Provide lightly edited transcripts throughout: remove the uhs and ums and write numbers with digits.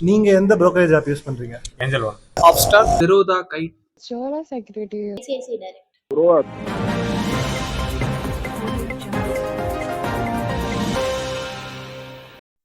நீங்க எந்த brokerage app use பண்றீங்க? Angel one. Upstart, Zerodha, Kite. Chola Security. ICICI Direct.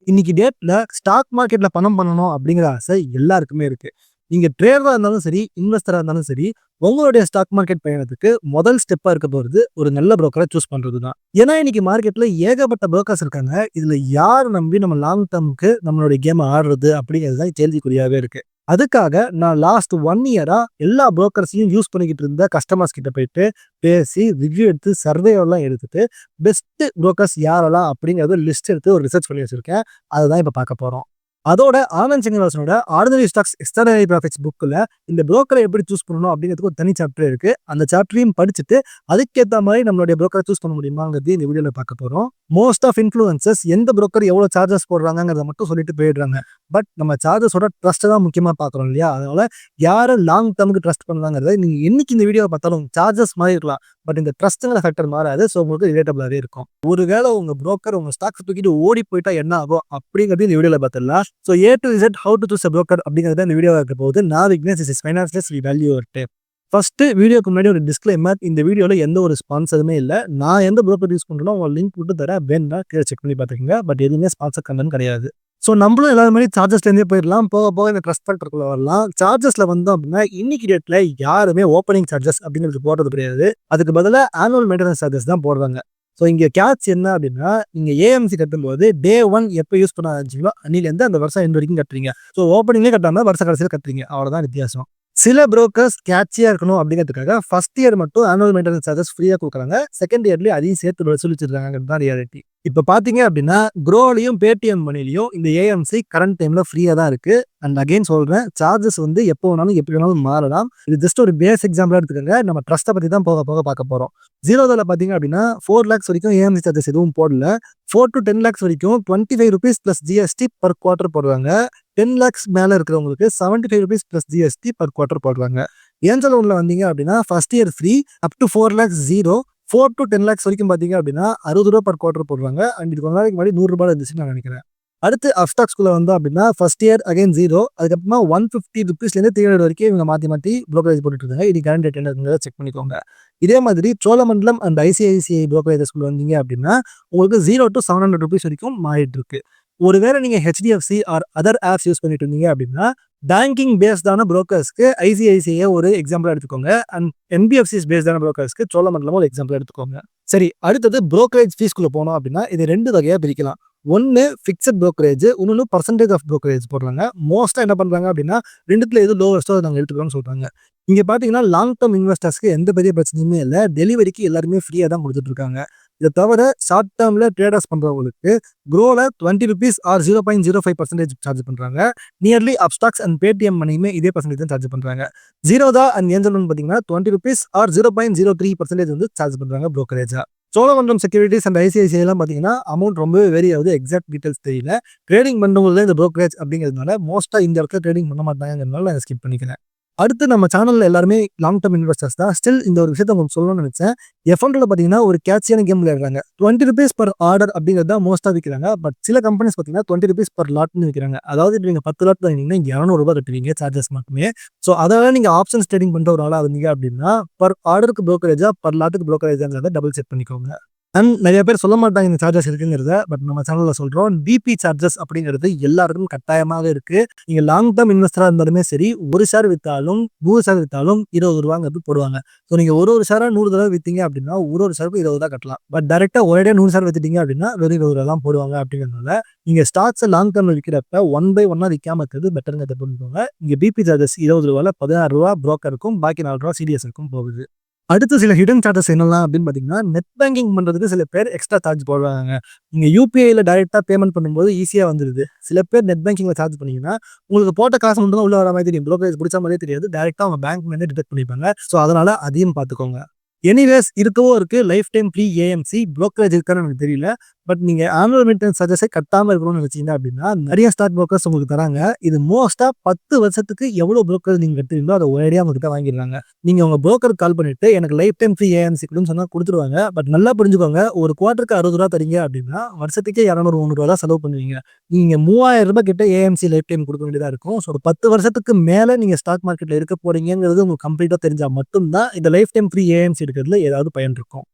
இன்னைக்கு டேட்ல ஸ்டாக் மார்க்கெட்ல பணம் பண்ணணும் அப்படிங்கிற ஆசை எல்லாருக்குமே இருக்கு. நீங்க ட்ரேடரா இருந்தாலும் சரி, இன்வெஸ்டரா இருந்தாலும் சரி, உங்களுடைய ஸ்டாக் மார்க்கெட் பயணத்துக்கு முதல் ஸ்டெப்பா இருக்க போறது ஒரு நல்ல புரோக்கரை சூஸ் பண்றது தான். ஏன்னா இன்னைக்கு மார்க்கெட்ல ஏகப்பட்ட புரோக்கர்ஸ் இருக்காங்க. இதுல யார் நம்பி நம்ம லாங் டர்முக்கு நம்மளுடைய கேம் ஆடுறது அப்படிங்கிறது தான் கேள்விக்குறியாவே இருக்கு. அதுக்காக நான் லாஸ்ட் 1 இயரா எல்லா புரோக்கர்ஸையும் யூஸ் பண்ணிக்கிட்டு இருந்த கஸ்டமர்ஸ் கிட்ட போயிட்டு பேசி ரிவ்யூ எடுத்து சர்வே எல்லாம் எடுத்துட்டு பெஸ்ட் புரோக்கர்ஸ் யாரெல்லாம் அப்படிங்கறத லிஸ்ட் எடுத்து ஒரு ரிசர்ச் பண்ணி வச்சிருக்கேன். அதுதான் இப்ப பார்க்க போறோம். அதோட ஆனந்த் சங்கராசனோட ஆர்டினரி ஸ்டாக்ஸ் எக்ஸ்ட்ராடனரி ப்ராஃபிட்ஸ் புக்கில் இந்த புரோக்கரை எப்படி சூஸ் பண்ணணும் அப்படிங்கிறதுக்கு ஒரு தனி சாப்டர் இருக்கு. அந்த சாப்டரையும் படிச்சுட்டு அதுக்கேற்ற மாதிரி நம்மளுடைய புரோக்கரை சூஸ் பண்ண முடியுமாங்கிறது இந்த வீடியோல பார்க்க போறோம். மோஸ்ட் ஆஃப் இன்ஃப்ளூயன்சஸ் எந்த புரோக்கர் எவ்வளவு சார்ஜஸ் போடுறாங்கிறத மட்டும் சொல்லிட்டு போயிடுறாங்க. பட் நம்ம சார்ஜஸோட ட்ரஸ்ட் தான் முக்கியமா பார்க்குறோம் இல்லையா? அதனால யாரை லாங் டர்முக்கு ட்ரஸ்ட் பண்ணலாங்கிறத நீங்க என்னைக்கு இந்த வீடியோ பார்த்தாலும் சார்ஜஸ் மாதிரி இருக்கலாம், பட் இந்த ட்ரஸ்ட்ங்கிற ஃபேக்டர் மாறாது. ஸோ உங்களுக்கு ரிலேட்டபிளாகவே இருக்கும். ஒருவேளை உங்க புரோக்கர் உங்க ஸ்டாக்ஸ் தூக்கிட்டு ஓடி போயிட்டா என்ன ஆகும் அப்படிங்கிறது இந்த வீடியோல பார்த்துடலாம். So A to Z how to choose a broker அப்படிங்கிறத இந்த வீடியோ இருக்க போகுது. நான் Vignesh, is financial value tape. First வீடியோக்கு முன்னாடி ஒரு டிஸ்க்ளைமர், இந்த வீடியோல எந்த ஒரு ஸ்பான்சருமே இல்லை. நான் எந்த புரோக்கர் யூஸ் பண்றேனோ உங்க லிங்க் போட்டு தரேன், வேணும்னா கீழே செக் பண்ணி பார்த்துக்கோங்க. பட் எதுவுமே ஸ்பான்சர் கண்டென்ட் கிடையாது. ஸோ நம்மளும் எல்லாரும் மாதிரி சார்ஜஸ்லேருந்தே போயிடலாம், போக போக இந்த ட்ரஸ்ட் ஃபேக்டருக்குள்ள வரலாம். சார்ஜஸ்ல வந்தோம் அப்படின்னா இன்னைக்கு டேட்ல யாருமே ஓப்பனிங் சார்ஜஸ் அப்படிங்கிறது போடுறது கிடையாது. அதுக்கு பதிலாக ஆனுவல் மெயின்டெனன்ஸ் சார்ஜஸ் தான் போடுறாங்க. ஸோ இங்கே கேட்ச் என்ன அப்படின்னா, நீங்கள் ஏஎம்சி கட்டும்போது டே 1 எப்போ யூஸ் பண்ண ஆரம்பிச்சிங்களோ அன்னிலேருந்து அந்த வருஷம் எண்டு வரைக்கும் கட்டுறீங்க. ஸோ ஓப்பனிங்லேயே கட்டாமல் வருஷ கடைசியில் கட்டுறீங்க, அவ்வளோதான் வித்தியாசம். சில புரோக்கர்ஸ் கேட்சியாக இருக்கணும் அப்படிங்கிறதுக்காக ஃபர்ஸ்ட் இயர் மட்டும் ஆனுவல் மெயின்டெனன்ஸ் சார்ஜஸ் ஃப்ரீயாக கொடுக்குறாங்க. செகண்ட் இயர்லேயே அதையும் சேர்த்து வசூலிச்சிருக்காங்கிறது தான் ரியாலிட்டி. இப்போ பார்த்தீங்க அப்படின்னா க்ரோலையும் பேடிஎம் மணிலையும் இந்த ஏஎம்சி கரண்ட் டைமில் ஃப்ரீயாக தான் இருக்குது. அண்ட் அகைன் சொல்கிறேன், சார்ஜஸ் வந்து எப்போ வேணாலும் எப்படி வேணாலும் மாறலாம். இது ஜஸ்ட் ஒரு பேஸ் எக்ஸாம்பிளாக எடுத்துக்கோங்க. நம்ம ட்ரஸ்ட்டை பற்றி தான் போக போக பார்க்க போகிறோம். ஜீரோதால பார்த்தீங்க அப்படின்னா 4 lakhs வரைக்கும் ஏஎம்சி சார்ஜஸ் எதுவும் போடல. 4 to 10 lakhs வரைக்கும் 25 rupees + GST பர் குவார்டர் போடுவாங்க. 10 lakhs மேலே இருக்கிறவங்களுக்கு 75 rupees + GST பர் குவார்டர் போடுவாங்க. ஏஞ்சல் லோன்ல வந்தீங்க அப்படின்னா first year free, up to 4 lakhs 0. 4 to 10 lakhs வரைக்கும் பார்த்தீங்க அப்படின்னா 60 ரூபா பர் குவார்டர் போடுறாங்க. அண்ட் இது கொஞ்ச நாளைக்கு முன்னாடி 100 ரூபாய் இருந்துச்சுன்னு நான் நினைக்கிறேன். அடுத்து அப்ஸ்டாக்ஸ்குள்ள வந்தோம் அப்படின்னா ஃபர்ஸ்ட் இயர் அகைன் 0, அதுக்கப்புறமா 150 rupeesலேருந்து 300 வரைக்கும் இவங்க மாற்றி ப்ரோக்கரேஜ் போட்டுட்டு இருக்காங்க. இது கரண்ட் ரேட் என்ன செக் பண்ணிக்கோங்க. இதே மாதிரி சோழமண்டலம் அண்ட் ஐசிஐசிஐ ப்ரோக்கரேஜஸ்குள்ள வந்தீங்க அப்படின்னா உங்களுக்கு 0 to 700 rupees வரைக்கும் மாறிட்டு இருக்கு. ஒருவேளை நீங்க HDFC or other apps use பண்ணிட்டு இருந்தீங்க அப்படின்னா பேங்கிங் பேஸ்டான புரோக்கர்ஸ்க்கு ஐசிஐசிஐ ஒரு எக்ஸாம்பிள் எடுத்துக்கோங்க. அண்ட் என்பிஎஃப்சிஸ் பேஸ்டான புரோக்கர்ஸ்க்கு சோழமண்டலம் ஒரு எக்ஸாம்பிள் எடுத்துக்கோங்க. சரி, அடுத்தது புரோக்கரேஜ் ஃபீஸ்க்குள்ள போனோம் அப்படின்னா இது 2 வகையாக பிரிக்கலாம். ஒன்று ஃபிக்ஸட் புரோக்கரேஜ், இன்னொன்று பர்சன்டேஜ் ஆஃப் புரோக்கரேஜ் போடுறாங்க. மோஸ்ட்டாக என்ன பண்ணுறாங்க அப்படின்னா ரெண்டுத்துல எது லோவஸ்ட்டோ அதை நாங்கள் எடுத்துக்கிறோம்னு சொல்கிறாங்க. இங்கே பார்த்தீங்கன்னா லாங் டர்ம் இன்வெஸ்டர்ஸ்க்கு எந்த பெரிய பிரச்சனையுமே இல்லை. டெலிவரிக்கு எல்லாருமே ஃப்ரீயாக தான் கொடுத்துட்டு இருக்காங்க. இதை தவிர ஷார்ட் டேர்மில் ட்ரேடர்ஸ் பண்ணுறவங்களுக்கு க்ரோவில் 20 rupees ஆர் 0.05% சார்ஜ் பண்ணுறாங்க. நியர்லி அப்ஸ்டாக்ஸ் அண்ட் பேடிஎம் மணியுமே இதே பர்சன்டேஜ் தான் சார்ஜ் பண்ணுறாங்க. ஜீரோதா அண்ட் ஏஞ்சல் லோன் பார்த்தீங்கன்னா 20 rupees ஆர் 0.03% வந்து சார்ஜ் பண்ணுறாங்க ப்ரோக்கரேஜா. சோழமண்டலம் செக்யூரிட்டிஸ் அண்ட் ஐசிஐசிஐ எல்லாம் பார்த்தீங்கன்னா அமௌண்ட் ரொம்பவே வெரி ஆகுது. எக்ஸாக்ட் டீடைல்ஸ் தெரியல. ட்ரேடிங் பண்ணுறவங்கள இந்த ப்ரோக்கரேஜ் அப்படிங்கிறதுனால மோஸ்ட்டாக இந்த இடத்துல ட்ரேடிங் பண்ண மாட்டாங்கிறதுனால நான் ஸ்கிப் பண்ணிக்கிறேன். அடுத்து நம்ம சேனல்ல எல்லாருமே லாங் டர்ம் இன்வெஸ்டர்ஸ் தான். ஸ்டில் இந்த ஒரு விஷயத்த உங்களுக்கு சொல்லணும்னு நினைச்சேன். எஃப்என்ல பார்த்தீங்கன்னா ஒரு கேட்சியான கேம் விளையாடுறாங்க. 20 rupees பர் ஆர்டர் அப்படிங்கிறது தான் மோஸ்ட்டாக விற்கிறாங்க. பட் சில கம்பெனிஸ் பார்த்தீங்கன்னா 20 rupees பர் லாட்னு விற்கிறாங்க. அதாவது நீங்க 10 லாட் வாங்கினீங்கன்னா 200 ரூபாய் கட்டுவீங்க சார்ஜஸ் மட்டுமே. ஸோ அதனால நீங்க ஆப்ஷன்ஸ் ட்ரேடிங் பண்ற ஒரு ஆளாக இருந்தீங்க அப்படின்னா பர் ஆர்டருக்கு ப்ரோக்கரேஜா பர் லாட்டுக்கு ப்ரோக்கரேஜாங்கிறத டபுள் செக் பண்ணிக்கோங்க. அண்ட் நிறைய பேர் சொல்ல மாட்டாங்க இந்த சார்ஜஸ் இருக்குங்கிறத, பட் நம்ம சேனல்ல சொல்றோம். டிபி சார்ஜஸ் அப்படிங்கிறது எல்லாருக்கும் கட்டாயமாக இருக்கு. நீங்க லாங் டர்ம் இன்வெஸ்டரா இருந்தாலுமே சரி, ஒரு ஷேர் வித்தாலும் 100 ஷேர் வித்தாலும் 20 ரூபாங்கிறது போடுவாங்க. ஸோ நீங்க ஒரு ஷேரா 100 தடவை வித்தீங்க அப்படின்னா ஒரு ஷேருக்கு 20 தான் கட்டலாம். பட் டேரக்டா ஒரே 100 ஷேர் வித்துட்டீங்க அப்படின்னா வெறும் 20 ரூபா தான் போடுவாங்க. அப்படிங்கிறதுனால நீங்க ஸ்டாக்ஸ் லாங் டர்ம்ல விற்கிறப்ப 1 by 1 விற்காம இருக்கிறது பெட்டருங்கிறத புரிஞ்சுக்கோங்க. இங்க பிபி சார்ஜஸ் 20 ரூபாயில 16 ரூபா புரோக்கருக்கும் பாக்கி 4 ரூபா சிடிஎஸ்க்கும் போகுது. அடுத்து சில ஹிடன் சார்ஜஸ் என்னலாம் அப்படின்னு பார்த்தீங்கன்னா, நெட் பேங்கிங் பண்ணுறதுக்கு சில பேர் எக்ஸ்ட்ரா சார்ஜ் போடுறாங்க. நீங்கள் யூபிஐயில் டைரெக்டாக பேமெண்ட் பண்ணும்போது ஈஸியாக வந்துடுது. சில பேர் நெட் பேங்கிங்கில் சார்ஜ் பண்ணிங்கன்னா உங்களுக்கு போட்ட காசு மட்டும் தான் உள்ள வர மாதிரி தெரியும். ப்ரோக்கரேஜ் பிடிச்ச மாதிரியே தெரியாது. டேரெக்டாக அவங்க பேங்க்லேருந்து டிடெக்ட் பண்ணிப்பாங்க. ஸோ அதனால் அதையும் பார்த்துக்கோங்க. எனிவேஸ் இருக்கவோ இருக்கு life time free AMC brokerage இருக்கான்னு எனக்கு தெரியல. பட் நீங்கள் ஆனுவல் மெயின்டெனன்ஸ் சார்ஜஸை கட்டாமல் இருக்கணும்னு நினச்சிங்க அப்படின்னா நிறைய ஸ்டாக் புரோக்கர்ஸ் உங்களுக்கு தராங்க. இது மோஸ்ட்டாக 10 வருஷத்துக்கு எவ்வளோ புரோக்கர் நீங்கள் கட்டுறீங்களோ அதை ஒரேடியாக உங்ககிட்ட வாங்கிடுறாங்க. நீங்கள் உங்கள் புரோக்கருக்கு கால் பண்ணிட்டு எனக்கு லைஃப் டைம் ஃப்ரீ ஏஎம்சி கொடுன்னு சொன்னால் கொடுத்துருவாங்க. பட் நல்லா புரிஞ்சுக்கோங்க, ஒரு குவார்ட்டருக்கு 60 ரூபா தரீங்க அப்படின்னா வருஷத்துக்கே 200 300 தான் செலவு பண்ணுவீங்க. நீங்கள் 3000 ரூபாய் கிட்ட ஏஎம்சி லைஃப் டைம் கொடுக்க வேண்டியதாக இருக்கும். ஸோ ஒரு 10 வருஷத்துக்கு மேலே நீங்கள் ஸ்டாக் மார்க்கெட்டில் இருக்க போறீங்கிறது உங்களுக்கு கம்ப்ளீட்டாக தெரிஞ்சால் மட்டும்தான் இந்த லைஃப் டைம் ஃப்ரீ ஏஎம்சி எடுக்கிறதுல ஏதாவது பயன் இருக்கும்.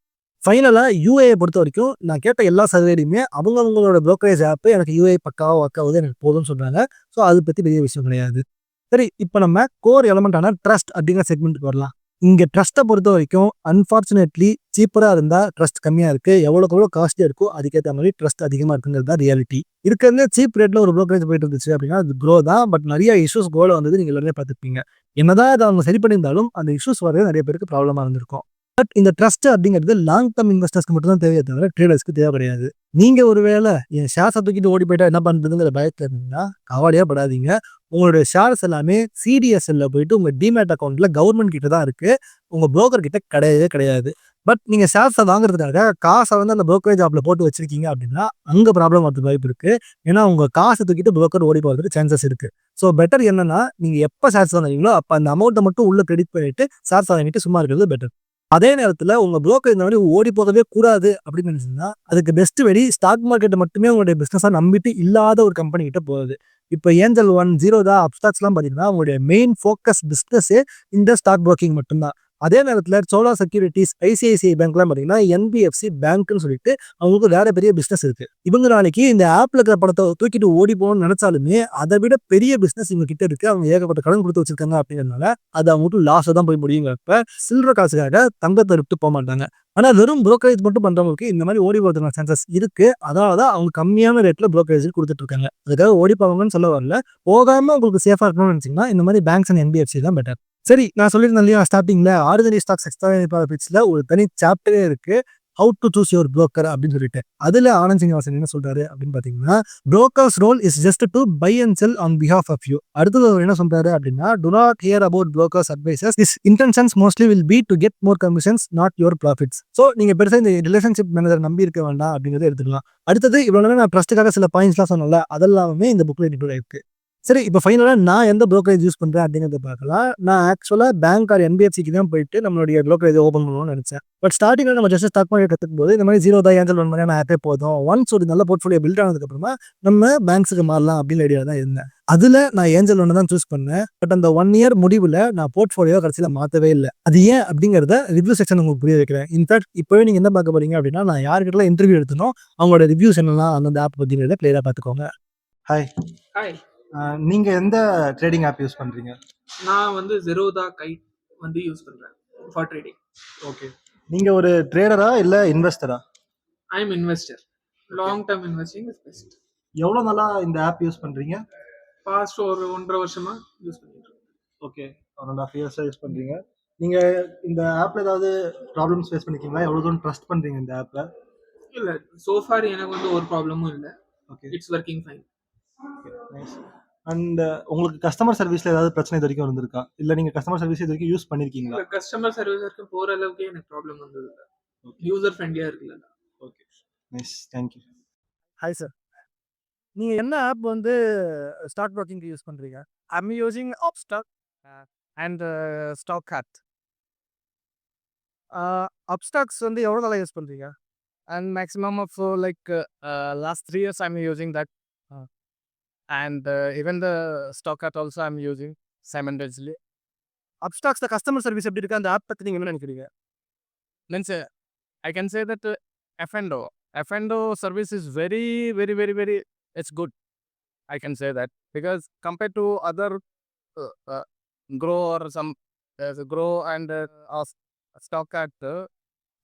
ஃபைனலாக யூஏயை பொறுத்த வரைக்கும் நான் கேட்ட எல்லா சர்வேலையுமே அவங்களோட ப்ரோக்கரேஜ் ஆப் எனக்கு யூஏ பக்காவாக ஒர்க் ஆகுது, எனக்கு போதும்னு சொல்கிறாங்க. ஸோ அதை பற்றி பெரிய விஷயம் கிடையாது. சரி, இப்போ நம்ம கோர் எலமெண்டான ட்ரஸ்ட் அப்படிங்கிற செக்மெண்ட்டுக்கு வரலாம். இங்கே ட்ரஸ்ட்டை பொறுத்த வரைக்கும் அன்ஃபார்ச்சுனேட்லி சீப்பராக இருந்தால் ட்ரஸ்ட் கம்மியாக இருக்குது, எவ்வளோக்கு எவ்வளோ காஸ்ட்லியாக இருக்கோ அதுக்கேற்ற மாதிரி ட்ரஸ்ட் அதிகமாக இருக்குங்கிறது தான் ரியாலிட்டி. இருக்கிறதுல சீப் ரேட்டில் ஒரு ப்ரோக்கரேஜ் போயிட்டு இருந்துச்சு அப்படின்னா அது க்ரோ தான். பட் நிறைய இஷ்யூஸ் கோல வந்தது நீங்கள் எல்லாருமே பார்த்துருப்பீங்க. என்னதான் அதை அவங்க சரி பண்ணியிருந்தாலும் அந்த இஷ்யூஸ் வரது நிறைய பேருக்கு ப்ராப்ளமாக இருந்திருக்கும். பட் இந்த ட்ரஸ்ட் அப்படிங்கிறது லாங் டர்ம் இன்வெஸ்டர்ஸ்க்கு மட்டும் தான் தேவையே தவிர ட்ரேடர்ஸ்க்கு தேவை கிடையாது. நீங்கள் ஒரு வேளை என் ஷேர்ஸை தூக்கிட்டு ஓடி போயிட்டா என்ன பண்ணுறதுங்கிற பயத்தில் இருந்தீங்கன்னா கவலையாக படாதீங்க. உங்களுடைய ஷேர்ஸ் எல்லாமே சிடிஎஸ்எல்ல போயிட்டு உங்கள் டிமேட் அக்கௌண்ட்டில் கவர்மெண்ட் கிட்ட தான் இருக்குது, உங்கள் புரோக்கர் கிட்ட கிடையவே கிடையாது. பட் நீங்கள் ஷேர்ஸை வாங்குறதுக்காக காசை வந்து அந்த புரோக்கரேஜ் ஆப்பில் போட்டு வச்சிருக்கீங்க அப்படின்னா அங்கே ப்ராப்ளம் வரதுக்கு வாய்ப்பு இருக்குது. ஏன்னா உங்கள் காசை தூக்கிட்டு புரோக்கர் ஓடி போகிறதுக்கு சான்சஸ் இருக்குது. ஸோ பெட்டர் என்னன்னா நீங்கள் எப்போ ஷேர்ஸ் வாங்குறீங்களோ அப்போ அந்த அமௌண்ட்டை மட்டும் உள்ள கிரெடிட் பண்ணிட்டு ஷேர்ஸ் வாங்கிட்டு சும்மா இருக்கிறது பெட்டர். அதே நேரத்தில் உங்கள் புரோக்கர் இந்த மாதிரி ஓடி போகவே கூடாது அப்படின்னு நினைச்சீங்கன்னா அதுக்கு பெஸ்ட் வழி ஸ்டாக் மார்க்கெட்டை மட்டுமே உங்களுடைய பிஸ்னஸாக நம்பிட்டு இல்லாத ஒரு கம்பெனி கிட்ட போகுது. இப்போ ஏஞ்சல் ஒன், ஜீரோதா, அப்ஸ்டாக்ஸ்லாம் பார்த்தீங்கன்னா உங்களுடைய மெயின் ஃபோக்கஸ் பிஸ்னஸே இந்த ஸ்டாக் புரோக்கிங் மட்டும்தான். அதே நேரத்தில் சோலா செக்யூரிட்டிஸ், ஐசிஐசிஐ பேங்க்லாம் பார்த்தீங்கன்னா என்பிஎஃப்சி பேங்க்னு சொல்லிட்டு அவங்களுக்கு வேற பெரிய பிஸ்னஸ் இருக்கு. இவங்க நாளைக்கு இந்த ஆப்ல இருக்கிற படத்தை தூக்கிட்டு ஓடி போகணும்னு நினைச்சாலுமே அதை விட பெரிய பிஸ்னஸ் இவங்க கிட்ட இருக்கு. அவங்க ஏகப்பட்ட கடன் கொடுத்து வச்சிருக்காங்க அப்படிங்கிறதுனால அது அவங்களுக்கு லாஸை தான் போய் முடியுங்கிறப்ப சில்லற காசுக்காக தங்கத்தை விட்டு போக மாட்டாங்க. ஆனால் வெறும் புரோக்கரேஜ் மட்டும் பண்றவங்களுக்கு இந்த மாதிரி ஓடி போகிறதுக்கான சான்சஸ் இருக்கு. அதனால தான் அவங்க கம்மியான ரேட்ல புரோக்கரேஜ் கொடுத்துட்டு இருக்காங்க. அதுக்காக ஓடி போவாங்கன்னு சொல்ல வரல. போகாம உங்களுக்கு சேஃபா இருக்கணும்னு நினைச்சீங்கன்னா இந்த மாதிரி பேங்க்ஸ் அண்ட் என்பிஎஃப்சி தான் பெட்டர். சரி, நான் சொல்லியிருந்தேன் இல்லையா ஸ்டார்டிங்ல ஆர்டினரி ஸ்டாக்ஸ் எக்ஸ்ட்ராடினரி ப்ராஃபிட்ஸ்ல ஒரு தனி சாப்டரே இருக்கு, how to choose your broker அப்படின்னு சொல்லிட்டு. அதுல ஆனந்த் சீனிவாசன் என்ன சொல்றாரு அப்படின்னு பாத்தீங்கன்னா, brokers role is just to buy and sell on behalf of you. அடுத்தது அவர் என்ன சொல்றாரு அப்படின்னா, to not hear about brokers advices, is intentions mostly will be to get more commissions, not your profits. So நீங்க பெருசா இந்த relationship manager நம்பி இருக்க வேண்டாம் அப்படிங்கிறத எடுத்துக்கலாம். அடுத்தது இவ்வளவு நான் ட்ரஸ்ட்டுக்காக சில பாயிண்ட்ஸ்லாம் சொன்னல, அதெல்லாமே இந்த புக்ல இன்க்ளூட் ஆயிருக்கு. சரி, இப்போ ஃபைனலாக நான் எந்த புரோக்கரேஜ் யூஸ் பண்ணுறேன் அப்படிங்கிறத பார்க்கலாம். நான் ஆக்சுவலாக பேங்க் ஆர் என்பிஎஃப்சிக்கு தான் போயிட்டு நம்மளுடைய புரோக்கரேஜ் ஓப்பன் பண்ணணும்னு நினச்சேன். பட் ஸ்டார்டிங்கில் நம்ம ஜஸ்ட் ஸ்டாக் மார்க்கெட் கற்றுக்கும் போது இந்த மாதிரி ஜீரோதா, ஏஞ்சல் ஒன் மாதிரியான ஆப்பே போதும், ஒன்ஸ் ஒரு நல்ல போர்ட்ஃபோலியோ பில்ட் ஆனதுக்கப்புறமா நம்ம பேங்க்ஸுக்கு மாறலாம் அப்படின்னு ஐடியா தான் இருந்தேன். அதில் நான் ஏஞ்சல் ஒன்று தான் சூஸ் பண்ணேன். பட் அந்த 1 இயர் முடிவில் நான் போர்ட்ஃபோலியோ கடைசியில் மாற்றவே இல்லை. அது ஏன் அப்படிங்கிறத ரிவ்யூ செக்ஷன் உங்களுக்கு புரிய வைக்கிறேன். இன்ஃபேக்ட் இப்போவே நீங்கள் என்ன பார்க்க போறீங்க அப்படின்னா, நான் யாருக்கிட்டலாம் இன்டர்வியூ எடுத்தனோ அவங்களோட ரிவ்யூஸ் என்னெல்லாம் அந்த ஆப் பற்றிங்கிறத கிளியராக பார்த்துக்கோங்க. ஹாய், ஹாய், நீங்க எந்த ட்ரேடிங் ஆப் யூஸ் பண்றீங்க? நான் வந்து ஜெரோதா கைட் வந்து யூஸ் பண்றேன் ஃபார் ட்ரேடிங். ஓகே, நீங்க ஒரு ட்ரேடரா இல்ல இன்வெஸ்டரா? I am investor. Long term investing is best. எவ்வளவு நாளா இந்த ஆப் யூஸ் பண்றீங்க? பாஸ்ட் ஒரு 1.5 வருஷமா யூஸ் பண்ணிட்டு இருக்கேன். ஓகே, 1.5 இயர்ஸா யூஸ் பண்றீங்க. நீங்க இந்த ஆப்ல ஏதாவது ப்ராப்ளம்ஸ் ஃபேஸ் பண்ணிருக்கீங்களா? எவ்வளவு தூரம் ட்ரஸ்ட் பண்றீங்க இந்த ஆப்ல? இல்ல, சோஃபார் எனக்கு வந்து ஒரு ப்ராப்ளமும் இல்லை. Okay, it's working fine. Nice. And உங்களுக்கு கஸ்டமர் சர்வீஸ்ல ஏதாவது பிரச்சனை இது வரைக்கும் வந்திருக்கா? இல்ல நீங்க கஸ்டமர் சர்வீஸ் இது வரைக்கும் யூஸ் பண்ணிருக்கீங்களா? இல்லை, கஸ்டமர் சர்வீஸ் வரைக்கும் போகிற அளவுக்கு எனக்கு ப்ராப்ளம் வந்தது இல்லை. யூசர் ஃப்ரெண்ட்லியாக இருக்குல்ல. Okay, nice, thank you. Hi sir, நீங்கள் என்ன ஆப் வந்து ஸ்டாக் புரோக்கிங்க்கு யூஸ் பண்ணுறீங்க? I'm using Upstock and Stockhat, Upstox வந்து எவ்வளோ நாளாக யூஸ் பண்ணுறீங்க? and maximum of last 3 years I'm using that, Uh. and even the Stockhat also I'm using simultaneously. அப்ஸ்டாக்ஸில் customer service எப்படி இருக்கு? அந்த ஆப் பற்றி நீங்கள் என்ன நினைக்கிறீங்க? Means I can say that F&O service is very very very very, it's good. I can say that because compared to other Grow or some Grow and Stockhat,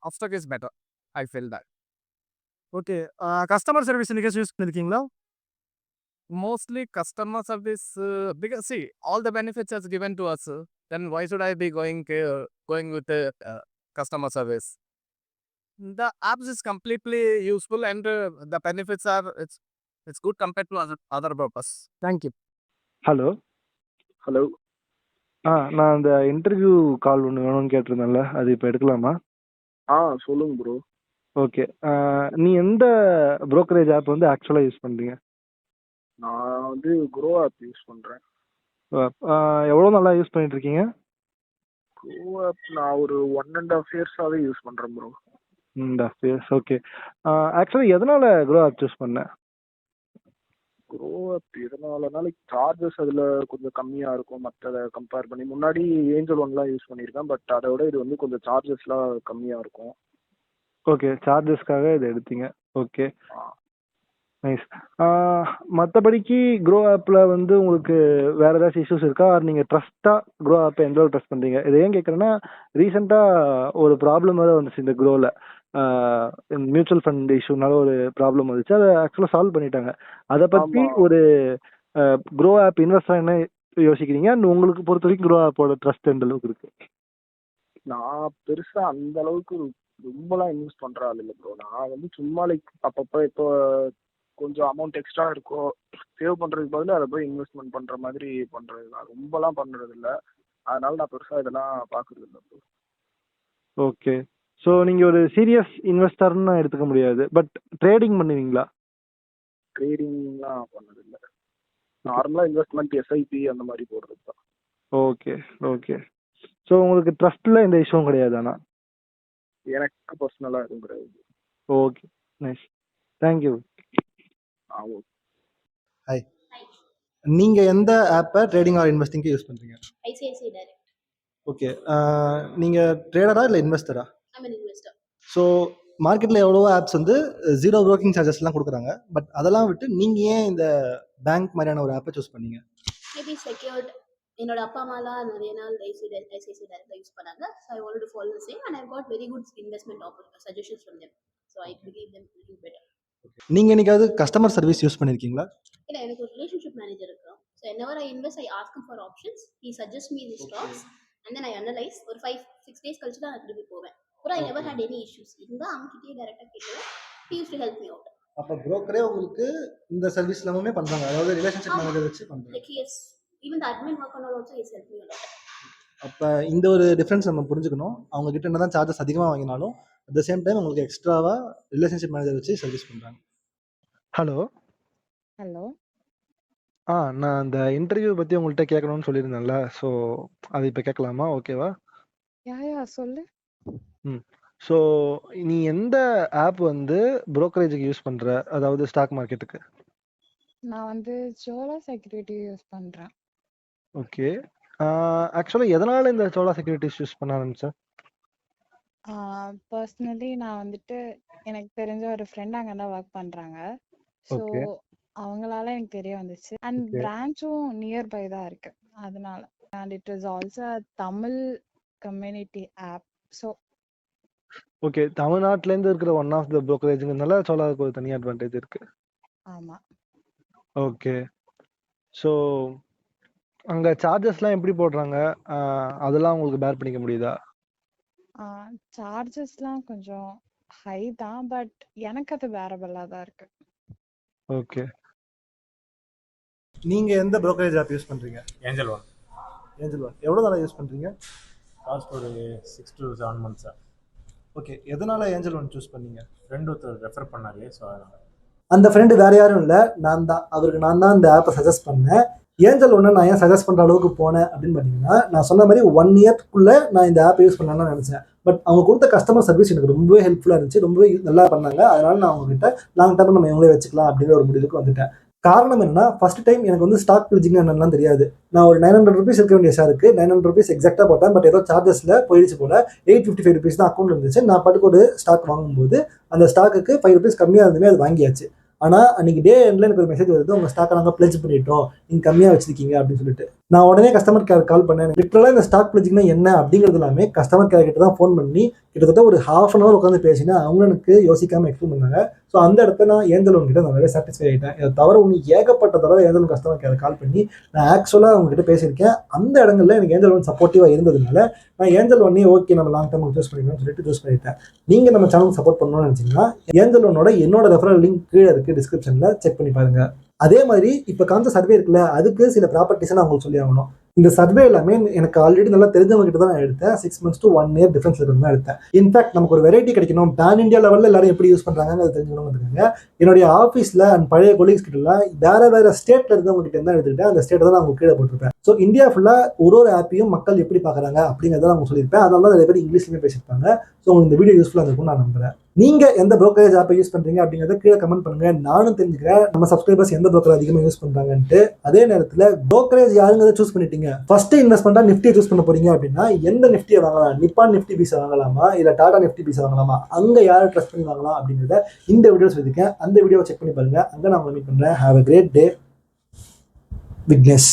Upstock is better. I feel that. Okay, customer service நீங்கள் use பண்ணியிருக்கீங்களா? Mostly customer service, because see all the benefits are given to us, then why should I be going with the customer service? The apps is completely useful and the benefits are, it's good compared to other purpose. Thank you. Hello. Hello. நான் அந்த interview கால் ஒன்று வேணும்னு கேட்டிருந்தேன்ல, அது இப்போ எடுக்கலாமா? சொல்லுங்க bro. Okay. நீ எந்த brokerage ஆப் வந்து ஆக்சுவலா யூஸ் பண்றீங்க? நான் வந்து க்ரோ ஆப் யூஸ் பண்ணுறேன். எவ்வளோ நாளா யூஸ் பண்ணிட்டு இருக்கீங்க? க்ரோ ஆப் நான் ஒரு 1.5 இயர்ஸாகவே யூஸ் பண்ணுறேன் ப்ரோ. Years okay. ஆக்சுவலி எதனால க்ரோ ஆப் சூஸ் பண்ணேன்? க்ரோ ஆப் எதனாலனா லைக் சார்ஜஸ் அதில் கொஞ்சம் கம்மியாக இருக்கும் மற்றதை கம்பேர் பண்ணி. முன்னாடி ஏஞ்சல் ஒன்லாம் யூஸ் பண்ணியிருக்கேன், பட் அதை விட இது வந்து கொஞ்சம் சார்ஜஸ்லாம் கம்மியாக இருக்கும். ஓகே, சார்ஜஸ்க்காக இதை எடுத்தீங்க. ஓகே, ஆ, நைஸ். மற்றபடிக்கு க்ரோ ஆப்பில் வந்து உங்களுக்கு வேற ஏதாச்சும் இஷ்யூஸ் இருக்கா? நீங்கள் ட்ரஸ்ட்டாக க்ரோ ஆப்பை எந்த அளவுக்கு ட்ரஸ்ட் பண்ணுறீங்க? இதை ஏன் கேட்குறேன்னா, ரீசெண்டாக ஒரு ப்ராப்ளம் வேறு வந்துச்சு இந்த க்ரோவில். மியூச்சுவல் ஃபண்ட் இஷ்யூனால ஒரு ப்ராப்ளம் வந்துச்சு. அதை ஆக்சுவலாக சால்வ் பண்ணிட்டாங்க. அதை பற்றி ஆமாம். ஒரு க்ரோ ஆப் இன்வெஸ்டர் என்ன யோசிக்கிறீங்க? And உங்களுக்கு பொறுத்த வரைக்கும் க்ரோ ஆப்போட ட்ரஸ்ட் எந்த அளவுக்கு இருக்கு? நான் பெருசாக அந்த அளவுக்கு ரொம்பலாம் இன்வெஸ்ட் பண்ணுற ஆள் இல்லை ப்ரோ. நான் வந்து சும்மா லைக் அப்பப்போ இப்போ கொஞ்சம் அமௌண்ட் எக்ஸ்ட்ரா இருக்கோ சேவ் பண்ணுறதுக்கு பதிலா அதை போய் இன்வெஸ்ட்மெண்ட் பண்ணுற மாதிரி பண்ணுறது தான். ரொம்பலாம் பண்ணுறது இல்லை. அதனால நான் பெருசாக இதெல்லாம் பார்க்குறது இல்லை ப்ரோ. ஓகே, ஸோ நீங்கள் ஒரு சீரியஸ் இன்வெஸ்டர்னு எடுத்துக்க முடியாது, பட் ட்ரேடிங் பண்ணுவீங்களா? ட்ரேடிங்லாம் பண்ணதில்லை. நார்மலாக இன்வெஸ்ட்மெண்ட் எஸ்ஐபி அந்த மாதிரி போடுறது தான். Okay, okay. ஸோ உங்களுக்கு ட்ரஸ்ட்டில் எந்த இஷ்யூவும் கிடையாது ஆனால்? எனக்கு பர்சனலாக எதுவும் கிடையாது. Okay, nice. Thank you. Okay. Hi, நீங்கள் எந்த ஆப்பை ட்ரேடிங் ஆர் இன்வெஸ்டிங்க்கு யூஸ் பண்ணுறீங்க? ICICI Direct. ஓகே, நீங்கள் ட்ரேடரா இல்லை இன்வெஸ்டரா? I'm an investor. ஸோ மார்க்கெட்டில் எவ்வளவோ ஆப்ஸ் வந்து ஜீரோ ப்ரோக்கிங் சார்ஜஸ்லாம் கொடுக்குறாங்க. பட் அதெல்லாம் விட்டு நீங்கள் ஏன் இந்த பேங்க் மாதிரியான ஒரு ஆப்பை சூஸ் பண்ணீங்க? Maybe secured. என்னோட அப்பா அம்மாலாம் நிறைய நாள் ICICI Direct யூஸ் பண்ணாங்க. So I wanted to follow the same and I got very good investment suggestions from them. So I believe them to do better. நீங்கள் என்னைக்காவது கஸ்டமர் சர்வீஸ் யூஸ் பண்ணியிருக்கீங்களா? இல்லை, எனக்கு ஒரு ரிலேஷன்ஷிப் மேனேஜர் இருக்கான். So whenever I invest, I ask him for options. He suggests me the stocks and then I analyze. ஒரு 5-6 days கழிச்சு தான் நான் திருப்பி போவேன். But I never had any issues. இருந்தால் அவங்ககிட்டயே டேரெக்டாக கேட்குவேன். He used to help me out. அப்போ புரோக்கரே உங்களுக்கு இந்த சர்வீஸ் எல்லாமே பண்ணுறாங்க, அதாவது ரிலேஷன்ஷிப் மேனேஜர் வச்சு பண்ணுறாங்க. Like he has, even the admin work and all also he's helped me a lot. அப்போ இந்த ஒரு டிஃப்ரென்ஸ் நம்ம புரிஞ்சுக்கணும். அவங்க கிட்ட என்ன தான் சார்ஜஸ் அதிகமாக வாங்கினாலும் அட் த சேம் டைம் உங்களுக்கு எக்ஸ்ட்ராவாக ரிலேஷன்ஷிப் மேனேஜர் வச்சு சர்வீஸ் பண்ணுறாங்க. ஹலோ. ஹலோ. நான் அந்த இன்டர்வியூ பற்றி உங்கள்கிட்ட கேட்கணும்னு சொல்லியிருந்தேன்ல, ஸோ அது இப்போ கேட்கலாமா? ஓகேவா? யா சொல்லு. ஸோ நீ எந்த ஆப் வந்து புரோக்கரேஜுக்கு யூஸ் பண்ணுற, அதாவது ஸ்டாக் மார்க்கெட்டுக்கு? நான் வந்து சோலா செக்யூரிட்டி யூஸ் பண்றேன். ஓகே, ஆக்சுவலாக எதனால் இந்த சோலா செக்யூரிட்டிஸ் யூஸ் பண்ண ஆரம்பிச்சேன்? பர்சனலி நான் வந்துட்டு எனக்கு தெரிஞ்ச ஒரு ஃப்ரெண்ட் அங்கே தான் ஒர்க் பண்றாங்க. ஸோ ஓகே, அவங்களால எனக்கு தெரிய வந்துச்சு. அண்ட் ஓகே, பிரான்ச்சும் நியர்பை தான் இருக்கு, அதனால. And it is also Tamil community app. So okay. தமிழ்நாட்டிலேருந்து இருக்கிற ஒன் ஆஃப் த புரோக்கரேஜுங்கிறதுனால சோலாவுக்கு ஒரு தனி அட்வான்டேஜ் இருக்கு. ஆமா. ஓகே, ஸோ அங்கே சார்ஜஸ்லாம் எப்படி போடுறாங்க? அதெல்லாம் உங்களுக்கு பேர் பண்ணிக்க முடியுதா? சார்ஜஸ்லாம் கொஞ்சம் ஹை தான், பட் எனக்கு அது வேரபிளா தான் இருக்கு. ஓகே. நீங்கள் எந்த புரோக்கரேஜ் ஆப் யூஸ் பண்ணுறீங்க? Angel one. ஏஞ்சல் ஒன் எவ்வளோ நாளாக யூஸ் பண்ணுறீங்க? லாஸ்ட் ஒரு 6 to 7 months சார். ஓகே, எதனால் ஏஞ்சல் ஒன் சூஸ் பண்ணீங்க? ஃப்ரெண்ட் ஒருத்தர் ரெஃபர் பண்ணாரு, ஸோ அதனால். அந்த ஃப்ரெண்டு வேற யாரும் இல்லை, நான் தான். அவருக்கு நான் தான் இந்த ஆப்பை சஜஸ்ட் பண்ணேன். ஏஞ்சல் ஒன்று நான் ஏன் சஜஸ்ட் பண்ணுற அளவுக்கு போனேன் அப்படின்னு பார்த்தீங்கன்னா, நான் சொன்ன மாதிரி 1 yearக்குள்ளே நான் இந்த ஆப்பை யூஸ் பண்ணலாம்னு நினச்சேன். பட் அவங்க கொடுத்த கஸ்டமர் சர்வீஸ் எனக்கு ரொம்பவே ஹெல்ப்ஃபுல்லாக இருந்துச்சு, ரொம்பவே நல்லா பண்ணாங்க. அதனால நான் அவங்ககிட்ட லாங் டேர்ம் நம்ம இவங்களே வச்சுக்கலாம் அப்படிங்கிற ஒரு முடிவுக்கு வந்துட்டேன். காரணம் என்னன்னா, ஃபர்ஸ்ட் டைம் எனக்கு வந்து ஸ்டாக் பிளிஜிங் என்னெல்லாம் தெரியாது. நான் ஒரு 900 rupees இருக்க வேண்டிய ஷேருக்கு 900 rupees எக்ஸாக்டாக போட்டேன். பட் ஏதோ சார்ஜஸில் போயிடுச்சு போல. 855 rupees தான் அக்கௌண்ட் இருந்துச்சு. நான் பாட்டுக்கு ஒரு ஸ்டாக் வாங்கும்போது அந்த ஸ்டாக்குக்கு 5 rupees கம்மியாக இருந்துமே அது வாங்கியாச்சு. ஆனால் அன்றைக்கி டே எண்டில் எனக்கு ஒரு மெசேஜ் வருது, உங்கள் ஸ்டாக்கை நாங்கள் பிளெஜ் பண்ணிட்டோம், நீங்கள் கம்மியாக வச்சிருக்கீங்க அப்படின்னு சொல்லிட்டு. நான் உடனே கஸ்டமர் கேர் கால் பண்ணேன். லிட்டரலாக இந்த ஸ்டாக் பிளெஜிங்னா என்ன அப்படிங்கிறது எல்லாமே கஸ்டமர் கேர் கிட்ட தான் ஃபோன் பண்ணி கிட்டத்தட்ட ஒரு 1/2 an hour உட்காந்து பேசினேன். அவங்க எனக்கு யோசிக்காமல் எக்ஸ்பிளைன் பண்ணாங்க. ஸோ அந்த இடத்துல நான் ஏஞ்சல் ஒன் கிட்ட நல்லாவே சாட்டிஸ்ஃபை ஆகிட்டேன். இதை தவிர ஒன்று ஏகப்பட்ட தடவை ஏஞ்சல் ஒன் கஸ்டமர் கேர் கால் பண்ணி நான் ஆக்சுவலாக அவங்ககிட்ட பேசியிருக்கேன். அந்த இடங்களில் எனக்கு ஏஞ்சல் ஒன் சப்போர்ட்டிவாக இருந்ததுனால நான் ஏஞ்சல் ஒன்னே ஓகே நம்ம லாங் டேர்ம் சூஸ் பண்ணிக்கணும்னு சொல்லிட்டு சூஸ் பண்ணிட்டேன். நீங்கள் நம்ம சேனலுக்கு சப்போர்ட் பண்ணணும்னு நினச்சிங்கன்னா ஏஞ்சல் ஒன்னோட என்னோட ரெஃபரல் லிங்க் கீழே இருக்குது, டிஸ்கிரிப்ஷனில் செக் பண்ணி பாருங்க. அதே மாதிரி இப்போ காமிச்ச சர்வே இருக்குல்ல, அதுக்கு சில ப்ராப்பர்ட்டிஸை நான் உங்களுக்கு சொல்லி ஆகணும். இந்த சர்வே எல்லாமே எனக்கு ஆல்ரெடி நல்லா தெரிஞ்சவங்க கிட்ட தான் நான் எடுத்தேன். 6 months to 1 year டிஃபரன்ஸ் இருக்கிறது தான் எடுத்தேன். இன்ஃபேக்ட் நமக்கு ஒரு வெரைட்டி கிடைக்கணும், பேன் இந்தியா லெவலில் எல்லாரும் எப்படி யூஸ் பண்ணுறாங்க அது தெரிஞ்சுக்கணும் இருக்காங்க. என்னுடைய ஆஃபீஸில் அண்ட் பழைய கொலீக்ஸ் கிட்டலாம் வேறு ஸ்டேட்டில் இருந்தவங்க கிட்ட தான் எடுத்துக்கிட்டேன். அந்த ஸ்டேட்டை தான் நான் உங்களுக்கு கீழே போட்டிருப்பேன். ஸோ இந்தியா ஃபுல்லாக ஒரு ஆப்பையும் மக்கள் எப்படி பார்க்குறாங்க அப்படிங்கிறத நான் சொல்லியிருப்பேன். அதனால தான் நிறைய பேர் இங்கிலீஷ்லேயுமே பேசியிருப்பாங்க. ஸோ உங்களுக்கு இந்த வீடியோ யூஸ்ஃபுல்லாக இருக்கும்னு நான் நம்புறேன். நீங்கள் எந்த brokerage ஆப்பை யூஸ் பண்ணுறீங்க அப்படிங்கிறத கீழே கமெண்ட் பண்ணுங்கள். நானும் தெரிஞ்சுக்கிறேன் நம்ம சப்ஸ்கிரைபர்ஸ் எந்த broker அதிகமாக யூஸ் பண்ணுறாங்கன்ட்டு. அதே நேரத்தில் brokerage யாருங்கிறத சூஸ் பண்ணிட்டீங்க, ஃபஸ்ட்டு இன்வெஸ்ட்மெண்ட்டாக நிஃப்டியை சூஸ் பண்ண போறீங்க அப்படின்னா எந்த நிஃப்டியை வாங்கலாம், நிப்பான் நிஃப்டி பீஸை வாங்கலாமா இல்லை டாடா நிஃப்டி பீஸை வாங்கலாமா, அங்கே யாரை ட்ரஸ்ட் பண்ணி வாங்கலாம் அப்படிங்கிறத இந்த வீடியோ சொல்லியிருக்கேன். அந்த வீடியோவை செக் பண்ணி பாருங்கள். அங்கே நான் மீட் பண்ணுறேன். Have a great day. Vignesh.